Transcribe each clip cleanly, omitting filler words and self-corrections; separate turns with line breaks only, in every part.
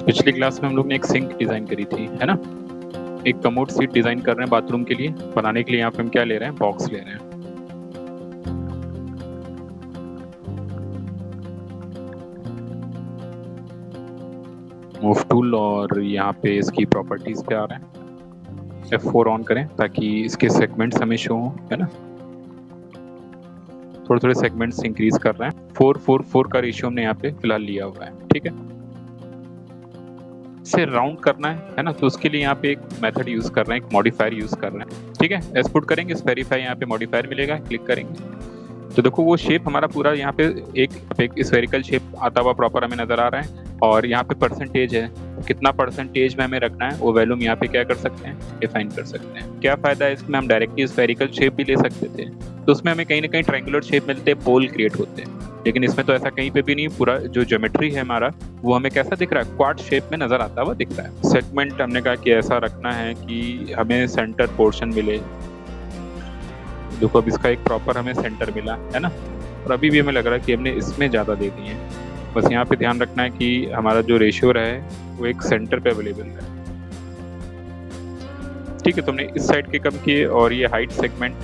पिछली क्लास में हम लोग ने एक सिंक डिजाइन करी थी, है ना। एक कमोड सीट डिजाइन कर रहे हैं बाथरूम के लिए। बनाने के लिए यहाँ पे हम क्या ले रहे हैं, बॉक्स ले रहे हैं। मूव टूल और यहाँ पे इसकी प्रॉपर्टीज पे आ रहे हैं। F4 ऑन करें ताकि इसके सेगमेंट्स हमें शो हो, है ना। थोड़े थोड़े सेगमेंट्स इंक्रीज कर रहे हैं। 4-4-4 का रेशियो हमने यहाँ पे फिलहाल लिया हुआ है, ठीक है। इसे राउंड करना है ना, तो उसके लिए यहाँ पे एक मेथड यूज कर रहे हैं, एक मॉडिफायर यूज कर रहे हैं, ठीक है। एक्सपोर्ट करेंगे, स्पेरिफाई यहाँ पे मॉडिफायर मिलेगा, क्लिक करेंगे तो देखो वो शेप हमारा पूरा यहाँ पे एक स्फेरिकल शेप आता हुआ प्रॉपर हमें नजर आ रहा है। और यहाँ पे परसेंटेज है, कितना परसेंटेज में हमें रखना है वो वैल्यू हम यहाँ पे क्या कर सकते हैं, डिफाइन कर सकते हैं। क्या फायदा है इसमें, हम डायरेक्टली स्फेरिकल शेप भी ले सकते थे, तो उसमें हमें कहीं ना कहीं ट्रायंगुलर शेप मिलते हैं, पोल क्रिएट होते हैं। लेकिन इसमें तो ऐसा कहीं पे भी नहीं, पूरा जो ज्योमेट्री है हमारा वो हमें कैसा दिख रहा है, क्वाड शेप में नजर आता हुआ दिख रहा है। सेगमेंट हमने कहा कि ऐसा रखना है कि हमें सेंटर पोर्शन मिले। देखो अब इसका एक प्रॉपर हमें सेंटर मिला है ना, और अभी भी हमें लग रहा है कि हमने इसमें ज़्यादा दे दिए हैं। बस यहाँ पे ध्यान रखना है कि हमारा जो रेशियो रहे वो एक सेंटर पे अवेलेबल रहे, ठीक है। तो हमने इस साइड के कम किए और ये हाइट सेगमेंट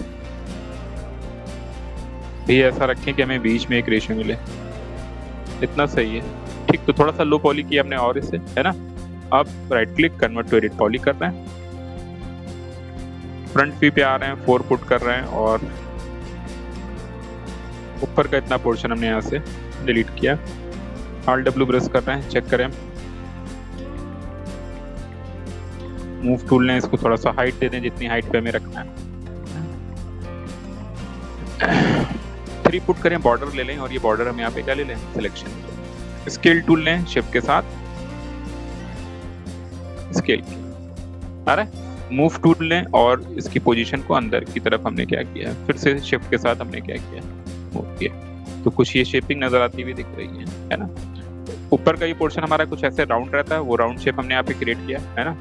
भी ऐसा रखें कि हमें बीच में एक रेशियो मिले, इतना सही है, ठीक। तो थोड़ा सा लो पॉली किया हमने और इसे, है ना। अब right click, convert to edit poly कर रहे हैं, फ्रंट व्यू पे आ रहे हैं, 4 पुट कर रहे हैं और ऊपर का इतना पोर्शन हमने यहाँ से डिलीट किया। Alt W प्रेस कर रहे हैं, चेक करें। मूव टूल ने इसको थोड़ा सा हाइट दे दें, जितनी हाइट पे हमें रखना है। 3 पुट करें, बॉर्डर ले लें और ये बॉर्डर हम यहाँ पे क्या ले लें, सिलेक्शन। स्केल टूल लें, शिफ्ट के साथ स्केल आ रहा है। मूव टूल लें और इसकी पोजीशन को अंदर की तरफ हमने क्या किया, फिर से शिफ्ट के साथ हमने क्या किया, मूव किया। तो कुछ ये शेपिंग नजर आती हुई दिख रही है ना। ऊपर का ये पोर्शन हमारा कुछ ऐसे राउंड रहता है, वो राउंड शेप हमने यहाँ पे क्रिएट किया है ना।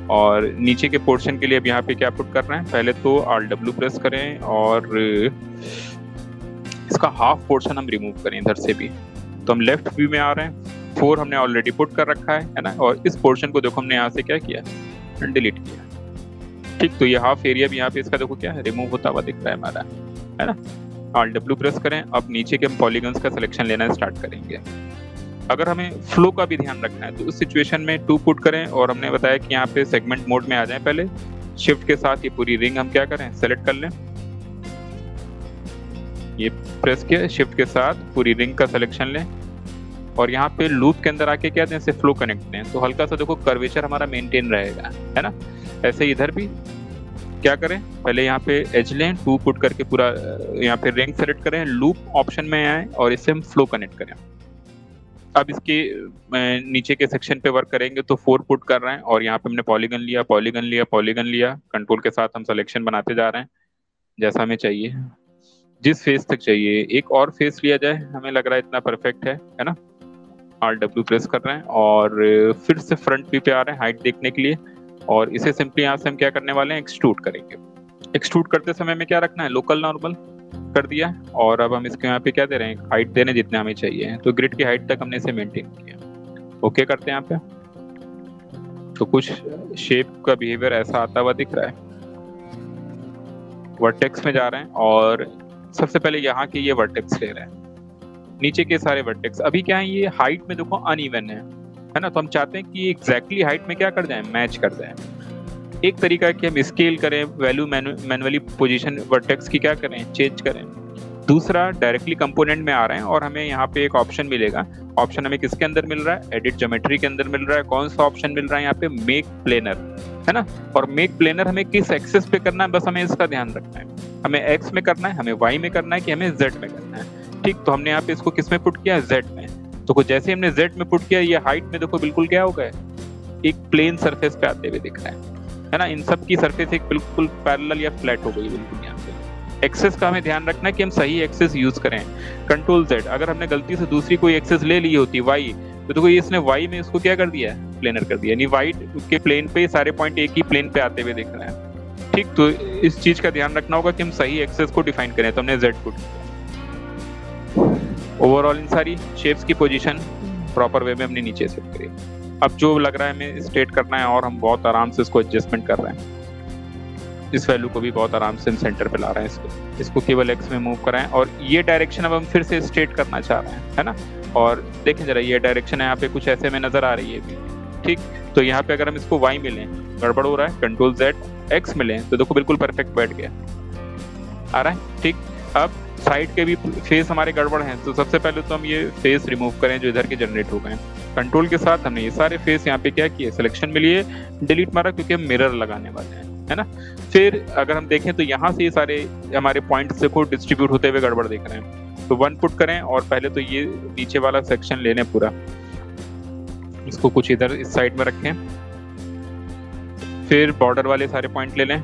और नीचे के पोर्शन के लिए अब यहाँ पे क्या पुट कर रहे हैं, पहले तो Alt W प्रेस करें और इसका हाफ पोर्शन हम रिमूव करें इधर से भी। तो हम लेफ्ट व्यू में आ रहे हैं, 4 हमने ऑलरेडी पुट कर रखा है ना। और इस पोर्शन को देखो हमने यहाँ से क्या किया, डिलीट किया, ठीक। तो ये हाफ एरिया भी यहाँ पे इसका देखो क्या है, रिमूव होता हुआ दिख रहा है हमारा, है ना। Alt W प्रेस करें, अब नीचे के हम पॉलीगन्स का सिलेक्शन लेना स्टार्ट करेंगे। अगर हमें फ्लो का भी ध्यान रखना है तो उस सिचुएशन में 2 पुट करें और हमने बताया कि यहाँ पे सेगमेंट मोड में आ जाए। पहले शिफ्ट के साथ ये पूरी रिंग हम क्या करें, सेलेक्ट कर लें। ये प्रेस किया, शिफ्ट के साथ पूरी रिंग का सिलेक्शन लें और यहाँ पे लूप के अंदर आके क्या दें, से फ्लो कनेक्ट दें। तो हल्का सा देखो कर्वेचर हमारा मेंटेन रहेगा, है ना। ऐसे इधर भी क्या करें, पहले यहाँ पे एज लें, 2 पुट करके पूरा यहाँ पे रिंग सेलेक्ट करें, लूप ऑप्शन में आए और इससे हम फ्लो कनेक्ट करें। अब इसके नीचे के सेक्शन पे वर्क करेंगे तो 4 पुट कर रहे हैं और यहाँ पे हमने पॉलीगन लिया, पॉलीगन लिया, पॉलीगन लिया। कंट्रोल के साथ हम सिलेक्शन बनाते जा रहे हैं जैसा हमें चाहिए, जिस फेस तक चाहिए। एक और फेस लिया जाए, हमें लग रहा है इतना परफेक्ट है ना। Alt W प्रेस कर रहे हैं और फिर से फ्रंट व्यू पे आ रहे हैं हाइट देखने के लिए। और इसे सिंपली यहाँ से हम क्या करने वाले हैं, एक्सट्रूड करेंगे। एक्सट्रूड करते समय में क्या रखना है, लोकल नॉर्मल कर दिया। और अब हम इसके यहाँ पे क्या दे रहे हैं, हाइट दे रहे हैं जितने हमें चाहिए। तो ग्रिड की हाइट तक हमने इसे मेंटेन किया। ओके करते हैं यहाँ पे, तो कुछ शेप का बिहेवियर ऐसा आता हुआ दिख रहा है। वर्टेक्स में जा रहे हैं और सबसे पहले यहाँ के ये वर्टेक्स ले रहे हैं, नीचे के सारे वर्टेक्स। अभी क्या है, ये हाइट में देखो अनइवन है ना। तो हम चाहते हैं कि एग्जैक्टली हाइट में क्या कर जाए, मैच कर जाए। एक तरीका है कि हम स्केल करें, वैल्यू मैनुअली पोजीशन वर्टेक्स की क्या करें, चेंज करें। दूसरा, डायरेक्टली कंपोनेंट में आ रहे हैं और हमें यहाँ पे एक ऑप्शन मिलेगा। ऑप्शन हमें किसके अंदर मिल रहा है, एडिट ज्योमेट्री के अंदर मिल रहा है। कौन सा ऑप्शन मिल रहा है यहाँ पे, मेक प्लेनर, है ना। और मेक प्लेनर हमें किस एक्सिस पे करना है, बस हमें इसका ध्यान रखना है। हमें एक्स में करना है, हमें वाई में करना है, कि हमें जेड में करना है, ठीक। तो हमने यहाँ पे इसको किस में पुट किया, जेड में। तो जैसे हमने जेड में पुट किया, ये हाइट में देखो बिल्कुल क्या हो गया, एक प्लेन सरफेस पे आते हुए दिख रहा है ना। इन सब की सरफेस एक बिल्कुल पैरेलल या फ्लैट हो गई बिल्कुल। यहाँ पे एक्सेस का हमें ध्यान रखना है कि हम सही एक्सेस यूज करें। कंट्रोल Z, अगर हमने गलती से दूसरी कोई एक्सेस ले ली होती वाई, तो देखो इसने वाई में इसको क्या कर दिया है, प्लेनर कर दिया। यानी वाई के प्लेन पे सारे पॉइंट एक ही प्लेन पे आते हुए दिख रहे हैं, ठीक। तो इस चीज का ध्यान रखना होगा कि हम सही एक्सेस को डिफाइन करें। तो हमने Z पुट किया। ओवरऑल इन सारी शेप्स की पोजीशन प्रॉपर वे में हमने नीचे सेट करी। अब जो लग रहा है हमें स्ट्रेट करना है और हम बहुत आराम से इसको एडजस्टमेंट कर रहे हैं। इस वैल्यू को भी बहुत आराम से हम सेंटर पे ला रहे हैं। इसको केवल एक्स में मूव कराएं और ये डायरेक्शन अब हम फिर से स्ट्रेट करना चाह रहे हैं, है ना। और देखें जरा, ये डायरेक्शन है यहाँ पे कुछ ऐसे में नजर आ रही है भी, ठीक। तो यहाँ पे अगर हम इसको वाई में लें, गड़बड़ हो रहा है, कंट्रोल जेड एक्स में लें तो देखो बिल्कुल परफेक्ट बैठ गया, आ रहा है, ठीक। अब साइड के भी फेस हमारे गड़बड़ हैं, तो सबसे पहले तो हम ये फेस रिमूव करें जो इधर के जनरेट हो गए। कंट्रोल के साथ हमने ये सारे फेस यहाँ पे क्या किए, सिलेक्शन में लिए, डिलीट मारा क्योंकि हम मिरर लगाने वाले हैं, है ना। फिर अगर हम देखें तो यहाँ से ये सारे हमारे पॉइंट्स देखो डिस्ट्रीब्यूट होते हुए गड़बड़ देख रहे हैं। तो 1 पुट करें और पहले तो ये नीचे वाला सेक्शन ले लें पूरा, इसको कुछ इधर इस साइड में रखें। फिर बॉर्डर वाले सारे पॉइंट ले लें,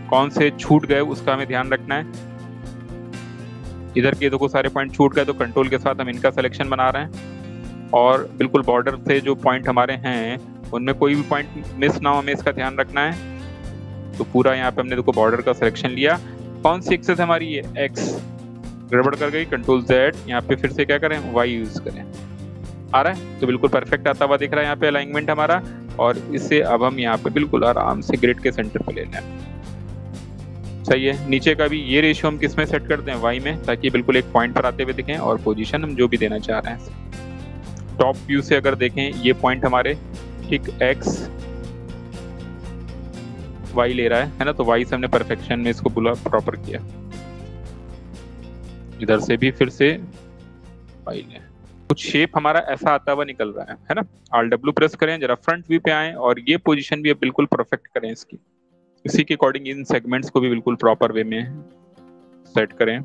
कौन से छूट गए उसका हमें ध्यान रखना है। इधर के देखो सारे पॉइंट छूट गए तो कंट्रोल के साथ हम इनका सिलेक्शन बना रहे हैं और बिल्कुल बॉर्डर से जो पॉइंट हमारे हैं उनमें कोई भी पॉइंट मिस ना हो, हमें इसका ध्यान रखना है। तो पूरा यहाँ पे हमने देखो बॉर्डर का सिलेक्शन लिया। कौन सी एक्सेस हमारी ये एक्स गड़बड़ कर गई, कंट्रोल जेड, यहाँ पे फिर से क्या करें, वाई यूज करें, आ रहा है। तो बिल्कुल परफेक्ट आता हुआ दिख रहा है यहाँ पे अलाइनमेंट हमारा। और इससे अब हम यहाँ पे बिल्कुल आराम से ग्रिड के सेंटर पे ले लें, सही है। नीचे का भी ये रेशियो हम किस में सेट कर दें, वाई में, ताकि बिल्कुल एक पॉइंट पर आते हुए दिखें और पोजीशन हम जो भी देना चाह रहे हैं। टॉप व्यू से अगर देखें ये पॉइंट हमारे ठीक एक्स वाई ले रहा है ना, तो वाई से हमने परफेक्शन में इसको पूरा प्रॉपर किया। इधर से भी फिर से वाई ले, कुछ शेप हमारा ऐसा आता हुआ निकल रहा है ना। Alt W प्रेस करें, जरा फ्रंट व्यू पे आएं और ये पोजीशन भी अब बिल्कुल परफेक्ट करें इसकी। इसी के अकॉर्डिंग इन सेगमेंट्स को भी बिल्कुल प्रॉपर वे में सेट करें।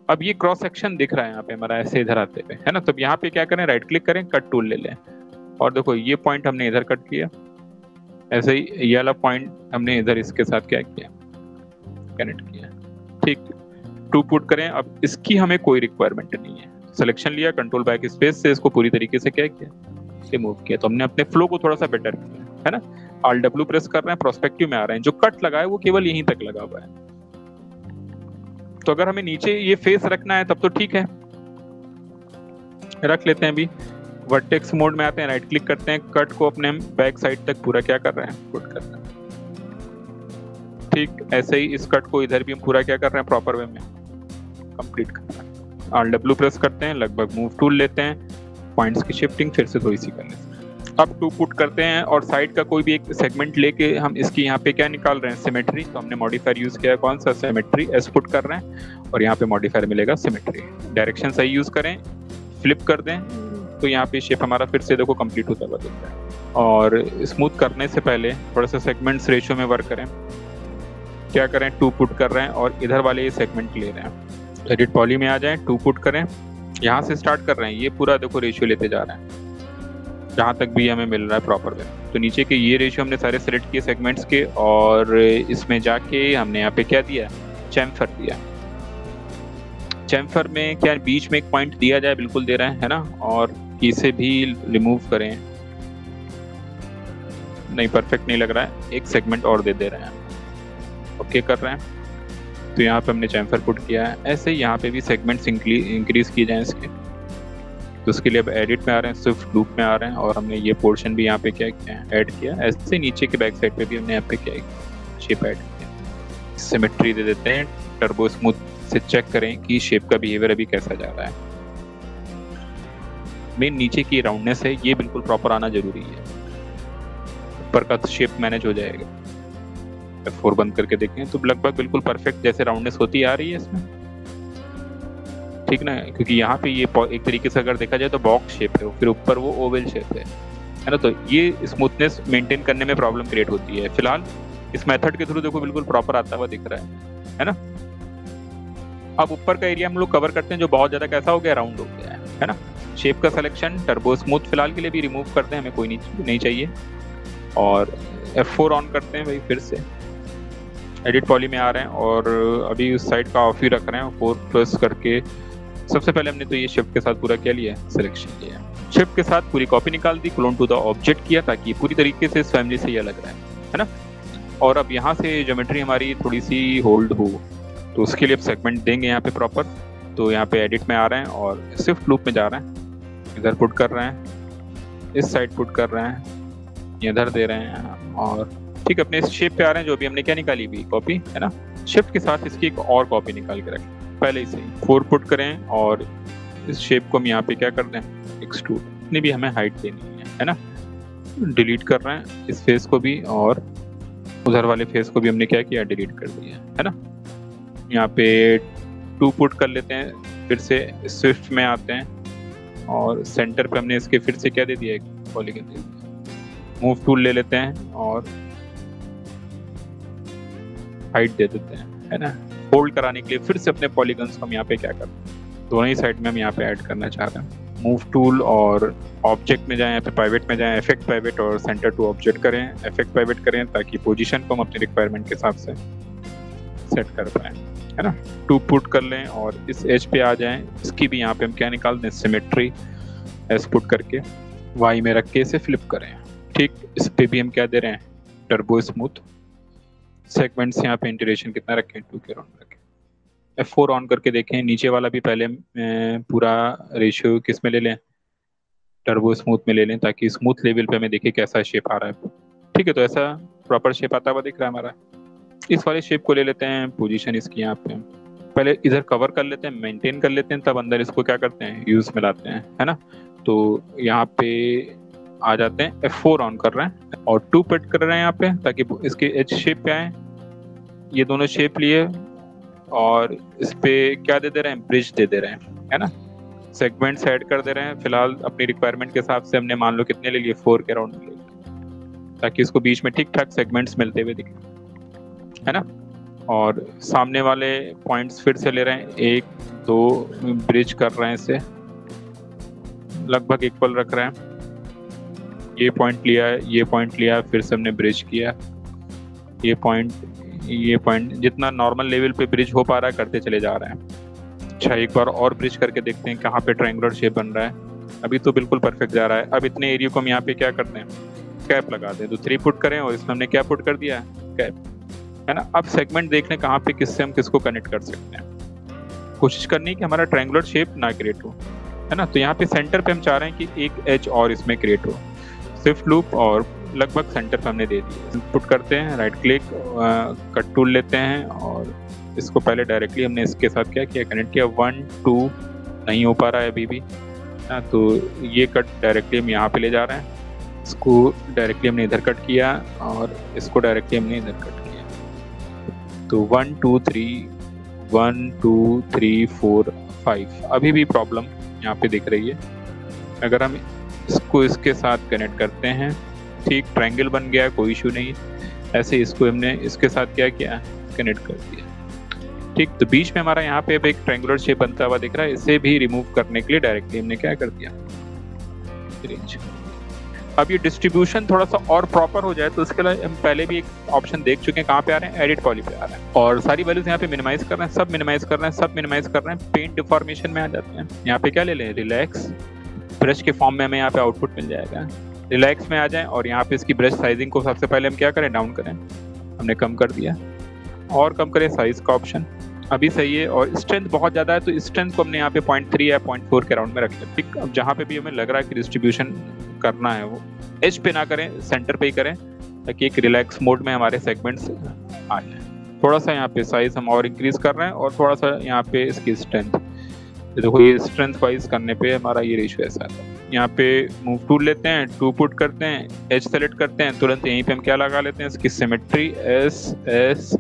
अब ये क्रॉस सेक्शन दिख रहा है यहाँ पे हमारा ऐसे इधर आते हुए, है ना। तो यहाँ पे क्या करें, राइट क्लिक करें, कट टूल ले लें और देखो ये पॉइंट हमने इधर कट किया, ऐसे ही ये वाला पॉइंट हमने इधर इसके साथ क्या किया, कनेक्ट किया, ठीक। 2 पुट करें। अब इसकी हमें कोई रिक्वायरमेंट नहीं है, सिलेक्शन लिया, कंट्रोल बैक स्पेस से इसको पूरी तरीके से क्या किया, मूव किया। तो हमने अपने फ्लो को थोड़ा सा बेटर किया, है ना। Alt W प्रेस कर रहे हैं, प्रोस्पेक्टिव में आ रहे हैं, जो कट लगा है वो केवल यहीं तक लगा हुआ है। तो अगर हमें नीचे ये फेस रखना है तब तो ठीक है, रख लेते हैं। अभी वर्टेक्स मोड में आते हैं, राइट क्लिक करते हैं, कट को अपने बैक साइड तक पूरा क्या कर रहे हैं, पुट कर रहे हैं, ठीक। ऐसे ही इस कट को इधर भी हम पूरा क्या कर रहे हैं, प्रॉपर वे में कंप्लीट कर रहे हैं। Alt W प्रेस करते हैं, लगभग मूव टूल लेते हैं, पॉइंट्स की शिफ्टिंग फिर से थोड़ी सी कर लेते हैं। अब 2 पुट करते हैं और साइड का कोई भी एक सेगमेंट लेके हम इसकी यहाँ पे क्या निकाल रहे हैं, सिमेट्री। तो हमने मॉडिफायर यूज किया है, कौन सा, सिमेट्री, एस पुट कर रहे हैं और यहाँ पे मॉडिफायर मिलेगा सिमेट्री। डायरेक्शन सही यूज करें, फ्लिप कर दें तो यहाँ पे शेप हमारा फिर से देखो कंप्लीट होता हुआ दिख रहा है। और स्मूथ करने से पहले थोड़ा सा सेगमेंट्स रेशियो में वर्क करें। क्या करें, 2 पुट कर रहे हैं और इधर वाले ये सेगमेंट ले रहे हैं, एडिट पॉली में आ जाएं, 2 पुट करें, यहाँ से स्टार्ट कर रहे हैं, ये पूरा देखो रेशियो लेते जा रहे हैं जहाँ तक भी हमें मिल रहा है प्रॉपर वे। तो नीचे के ये रेशियो हमने सारे सेलेक्ट किए सेगमेंट्स के और इसमें जाके हमने यहाँ पे क्या दिया, चैम्फर दिया। चैम्फर में क्या बीच में एक पॉइंट दिया जाए, बिल्कुल दे रहे हैं, है ना। और इसे भी रिमूव करें, नहीं परफेक्ट नहीं लग रहा है, एक सेगमेंट और दे रहे हैं, ओके कर रहे हैं। तो यहाँ पे हमने चैम्फर पुट किया है। ऐसे ही यहाँ पे भी सेगमेंट्स इंक्रीज किए जाएं इसके। तो उसके लिए अब एडिट में आ रहे हैं, स्विफ्ट लूप में आ रहे हैं और हमने ये पोर्शन भी यहाँ पे क्या किया, ऐड किया। ऐसे नीचे के बैक साइड पे भी हमने यहाँ पे क्या शेप ऐड किया। सिमेट्री दे देते हैं, टर्बो स्मूथ से चेक करें कि शेप का बिहेवियर अभी कैसा जा रहा है। मेन नीचे की राउंडनेस है, ये बिल्कुल प्रॉपर आना जरूरी है, ऊपर का शेप मैनेज हो जाएगा। F4 बंद करके देखें तो लगभग बिल्कुल परफेक्ट जैसे राउंडनेस होती आ रही है इसमें, ठीक ना। क्योंकि यहाँ पे ये एक तरीके से अगर देखा जाए तो बॉक्स शेप है, फिर ऊपर वो ओवल शेप है ना। तो ये स्मूथनेस मेंटेन करने में प्रॉब्लम क्रिएट होती है। फिलहाल इस मेथड के थ्रू देखो बिल्कुल प्रॉपर आता हुआ दिख रहा है ना। अब ऊपर का एरिया हम लोग कवर करते हैं जो बहुत ज्यादा कैसा हो गया, राउंड हो गया है ना। शेप का सिलेक्शन टर्बो स्मूथ फिलहाल के लिए भी रिमूव करते हैं, हमें कोई नहीं चाहिए। और F4 ऑन करते हैं भाई, फिर से एडिट पॉली में आ रहे हैं और अभी उस साइड का ऑफ ही रख रहे हैं। 4 प्रेस करके सबसे पहले हमने तो ये शिफ्ट के साथ पूरा क्या लिया, सिलेक्शन लिया, शिफ्ट के साथ पूरी कॉपी निकाल दी, क्लोन टू द ऑब्जेक्ट किया ताकि पूरी तरीके से इस फैमिली से ये अलग रहे, है ना। और अब यहाँ से ज्योमेट्री हमारी थोड़ी सी होल्ड हो, तो उसके लिए अब सेगमेंट देंगे यहाँ पे प्रॉपर। तो यहाँ पे एडिट में आ रहे हैं और स्विफ्ट लूप में जा रहे हैं, इधर पुट कर रहे हैं, इस साइड पुट कर रहे हैं, ये इधर दे रहे हैं, और ठीक अपने इस शेप पे आ रहे हैं जो भी हमने क्या निकाली हुई कॉपी है ना। शिफ्ट के साथ इसकी एक और कॉपी निकाल के रखें पहले से ही। 4 पुट करें और इस शेप को हम यहाँ पे क्या कर दें, एक्सट्रूड। इतनी भी हमें हाइट देनी है ना। डिलीट कर रहे हैं इस फेस को भी, और उधर वाले फेस को भी हमने क्या किया, डिलीट कर दिया है ना। यहाँ पे 2 पुट कर लेते हैं, फिर से स्विफ्ट में आते हैं और सेंटर पे हमने इसके फिर से क्या दे दिया, एक पॉलीगन दे दिया। मूव टूल ले लेते हैं और हाइट दे देते हैं है ना। होल्ड कराने के लिए फिर से अपने पॉलीगन्स को हम यहाँ पे क्या करते हैं, दोनों ही साइड में हम यहाँ पे ऐड करना चाह रहे हैं। मूव टूल और ऑब्जेक्ट में जाएं, यहाँ पे पाइवेट में जाएं, इफेक्ट पाइवेट और सेंटर टू ऑब्जेक्ट करें, इफेक्ट पाइवेट करें ताकि पोजीशन को हम अपनी रिक्वायरमेंट के हिसाब से सेट कर पाएं है ना। 2 पुट कर लें और इस एज पे आ जाएं। इसकी भी यहाँ पे हम क्या निकाल दें, सिमेट्री एस पुट करके वाई में रख के इसे फ्लिप करें। ठीक, इस पे भी हम क्या दे रहे हैं, टर्बो स्मूथ। सेगमेंट्स यहाँ पे इंटीग्रेशन कितना रखें, 2 के राउंड रखें। F4 ऑन करके देखें, नीचे वाला भी पहले पूरा रेशियो किस में ले लें, टर्बो स्मूथ में ले लें, ताकि स्मूथ लेवल पे हमें देखें कैसा शेप आ रहा है। ठीक है, तो ऐसा प्रॉपर शेप आता हुआ दिख रहा है हमारा। इस वाले शेप को ले लेते हैं, पोजीशन इसकी यहाँ पे पहले इधर कवर कर लेते हैं, मेंटेन कर लेते हैं, तब अंदर इसको क्या करते हैं, यूज में लाते हैं है ना। तो यहाँ पे आ जाते हैं, F4 ऑन कर रहे हैं और 2 पुट कर रहे हैं यहाँ पे ताकि इसके एज शेप पे आए। ये दोनों शेप लिए और इस पे क्या दे रहे हैं, ब्रिज दे रहे हैं है ना। सेगमेंट्स ऐड कर दे रहे हैं, फिलहाल अपनी रिक्वायरमेंट के हिसाब से हमने मान लो कितने ले लिए, 4 के राउंड ले लिए, ताकि इसको बीच में ठीक ठाक सेगमेंट्स मिलते हुए दिखे है ना। और सामने वाले पॉइंट्स फिर से ले रहे हैं, 1 2 ब्रिज कर रहे हैं, इसे लगभग इक्वल रख रहे हैं। ये पॉइंट लिया, ये पॉइंट लिया, फिर से हमने ब्रिज किया। ये पॉइंट जितना नॉर्मल लेवल पे ब्रिज हो पा रहा है करते चले जा रहे हैं। अच्छा, एक बार और ब्रिज करके देखते हैं कहाँ पे ट्रायंगुलर शेप बन रहा है। अभी तो बिल्कुल परफेक्ट जा रहा है। अब इतने एरिया को हम यहाँ पे क्या करते हैं, कैप लगा दें। तो 3 पुट करें और इसमें हमने क्या पुट कर दिया, कैप है ना। अब सेगमेंट देख लें कहाँ पे किससे हम किसको कनेक्ट कर सकते हैं। कोशिश करनी है कि हमारा ट्रायंगुलर शेप ना क्रिएट हो है ना। तो यहाँ पे सेंटर पे हम चाह रहे हैं कि एक एज और इसमें क्रिएट हो। स्विफ्ट लूप और लगभग सेंटर पे हमने दे दिया। पुट करते हैं, राइट क्लिक, कट टूल लेते हैं और इसको पहले डायरेक्टली हमने इसके साथ क्या किया, कनेक्ट किया। 1 2 नहीं हो पा रहा है अभी भी ना, तो ये कट डायरेक्टली हम यहाँ पे ले जा रहे हैं। इसको डायरेक्टली हमने इधर कट किया और इसको डायरेक्टली हमने इधर कट किया। तो 1 2 3 4 5 अभी भी प्रॉब्लम यहाँ पे दिख रही है। अगर हम इसको इसके साथ कनेक्ट करते हैं, ठीक ट्रायंगल बन गया, कोई इशू नहीं। ऐसे इसको हमने इसके साथ क्या किया, कनेक्ट कर दिया। ठीक, तो बीच में हमारा यहाँ पे अब एक ट्रायंगुलर शेप बनता हुआ दिख रहा है। इसे भी रिमूव करने के लिए डायरेक्टली हमने क्या कर दिया, रेंज। अब ये डिस्ट्रीब्यूशन थोड़ा सा और प्रॉपर हो जाए तो उसके लिए हम पहले भी एक ऑप्शन देख चुके हैं, कहाँ पे आ रहे हैं, एडिट पॉली पे आ रहे हैं। और सारी वैल्यूज यहाँ पे मिनिमाइज कर रहे हैं, सब मिनिमाइज कर रहे हैं, सब मिनिमाइज कर रहे हैं। पेंट डिफॉर्मेशन में आ जाते हैं। यहाँ पे क्या ले लें, रिलैक्स। ब्रश के फॉर्म में हमें यहाँ पे आउटपुट मिल जाएगा। रिलैक्स में आ जाएं और यहाँ पे इसकी ब्रश साइजिंग को सबसे पहले हम क्या करें, डाउन करें। हमने कम कर दिया और कम करें साइज का ऑप्शन, अभी सही है। और स्ट्रेंथ बहुत ज़्यादा है तो स्ट्रेंथ को हमने यहाँ पे 0.3 या 0.4 के राउंड में रख लिया। ठीक, अब जहाँ पे भी हमें लग रहा है कि डिस्ट्रीब्यूशन करना है वो एज पे ना करें, सेंटर पे ही करें, ताकि एक रिलैक्स मोड में हमारे सेगमेंट्स आ जाए। थोड़ा सा यहाँ पे साइज हम और इंक्रीज कर रहे हैं और थोड़ा सा यहाँ पे इसकी स्ट्रेंथ, देखो ये स्ट्रेंथ वाइज करने पे हमारा ये रेशियो ऐसा है। यहाँ पे मूव टूल लेते हैं, 2 पुट करते हैं, एज सेलेक्ट करते हैं, तुरंत यहीं पे हम क्या लगा लेते हैं, इसकी सिमेट्री एस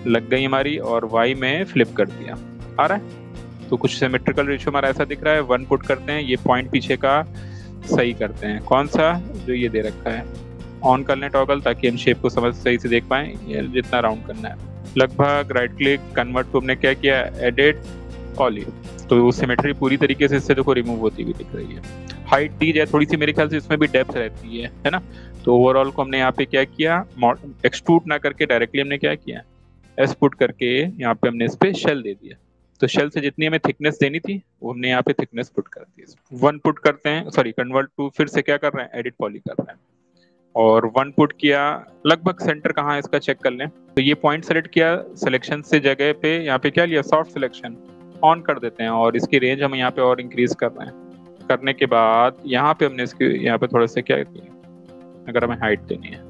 लग गई हमारी और वाई में फ्लिप कर दिया, आ रहा है। तो कुछ सिमेट्रिकल रेशियो हमारा ऐसा दिख रहा है। 1 पुट करते हैं, ये पॉइंट पीछे का सही करते हैं, कौन सा, जो ये दे रखा है। ऑन कर लें टॉगल ताकि हम शेप को समझ सही से देख पाएं, ये जितना राउंड करना है। लगभग राइट क्लिक, कन्वर्ट को हमने क्या किया, एडिट पॉली। तो सिमेट्री पूरी तरीके से इससे देखो रिमूव होती हुई दिख रही है। हाइट दी जाए थोड़ी सी, मेरे ख्याल से इसमें भी डेप्थ रहती है ना। तो ओवरऑल को हमने यहाँ पे क्या किया, एक्सट्रूड ना करके डायरेक्टली हमने क्या किया, एस पुट करके यहाँ पे हमने इस पे शेल दे दिया। तो शेल से जितनी हमें थिकनेस देनी थी वो हमने यहाँ पे थिकनेस पुट कर दी। 1 पुट करते हैं, सॉरी कन्वर्ट टू, फिर से क्या कर रहे हैं, एडिट पॉली कर रहे हैं और 1 पुट किया। लगभग सेंटर कहाँ है इसका चेक कर लें। तो ये पॉइंट सेलेक्ट किया, सिलेक्शन से जगह पे यहाँ पे क्या लिया, सॉफ्ट सिलेक्शन ऑन कर देते हैं और इसकी रेंज हम यहाँ पे और इंक्रीज कर रहे हैं। करने के बाद यहाँ पे हमने इसके यहाँ पे थोड़ा सा क्या किया, अगर हमें हाइट देनी है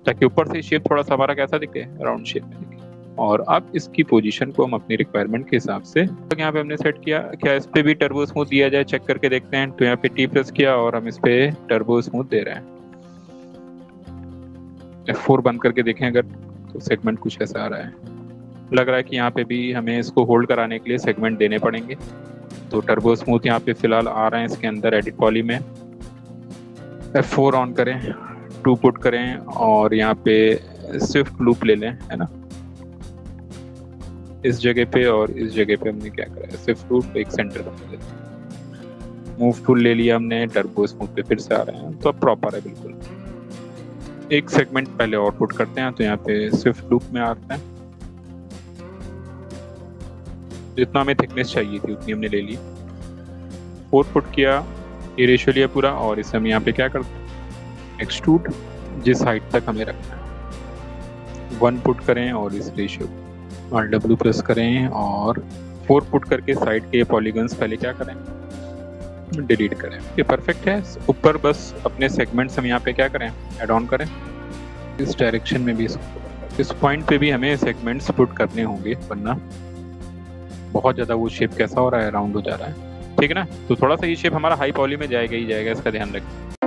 ताकि ऊपर से शेप थोड़ा सा हमारा कैसा दिखे, राउंड शेप में दिखे। और अब इसकी पोजीशन को हम अपनी रिक्वायरमेंट के हिसाब से तो यहाँ पे हमने सेट किया। क्या इस पे भी टर्बो स्मूथ दिया जाए, चेक करके देखते हैं। तो यहाँ पे टी प्रेस किया और हम इस पे टर्बो स्मूथ दे रहे हैं। F4 बंद करके देखें अगर, तो सेगमेंट कुछ ऐसा आ रहा है। लग रहा है कि यहाँ पे भी हमें इसको होल्ड कराने के लिए सेगमेंट देने पड़ेंगे। तो टर्बो स्मूथ यहाँ पे फिलहाल आ रहे हैं इसके अंदर एडिट पॉली में। F4 ऑन करें, 2 पुट करें और यहाँ पे स्विफ्ट लूप ले लें, है ना, इस जगह पे और इस जगह पे हमने क्या करा है, स्विफ्ट लूप एक सेंटर बना लेते। मूव टूल ले लिया हमने, टर्बो स्मूथ पे फिर से आ रहे हैं, तो अब प्रॉपर है बिल्कुल। एक सेगमेंट पहले और पुट करते हैं, तो यहाँ पे स्विफ्ट लूप में आते हैं। जितना हमें थिकनेस चाहिए थी उतनी हमने ले ली। 4 पुट किया, ये रेशियो लिया पूरा और इसे हम यहाँ पे क्या करते हैं, एक्सट्रूड, जिस हाइट तक हमें रखना है। 1 पुट करें और इस रेशियो और W प्रेस करें और 4 पुट करके साइड के पॉलीगन्स पहले क्या करें, डिलीट करें। ये परफेक्ट है। ऊपर बस अपने सेगमेंट्स हम यहाँ पे क्या करें, ऐड ऑन करें। इस डायरेक्शन में भी इस पॉइंट पे भी हमें सेगमेंट्स पुट करने होंगे, वरना बहुत ज़्यादा वो शेप कैसा हो रहा है, राउंड हो जा रहा है। ठीक है ना। तो थोड़ा सा ये शेप हमारा हाई पॉली में जाएगा ही जाएगा, इसका ध्यान रखें।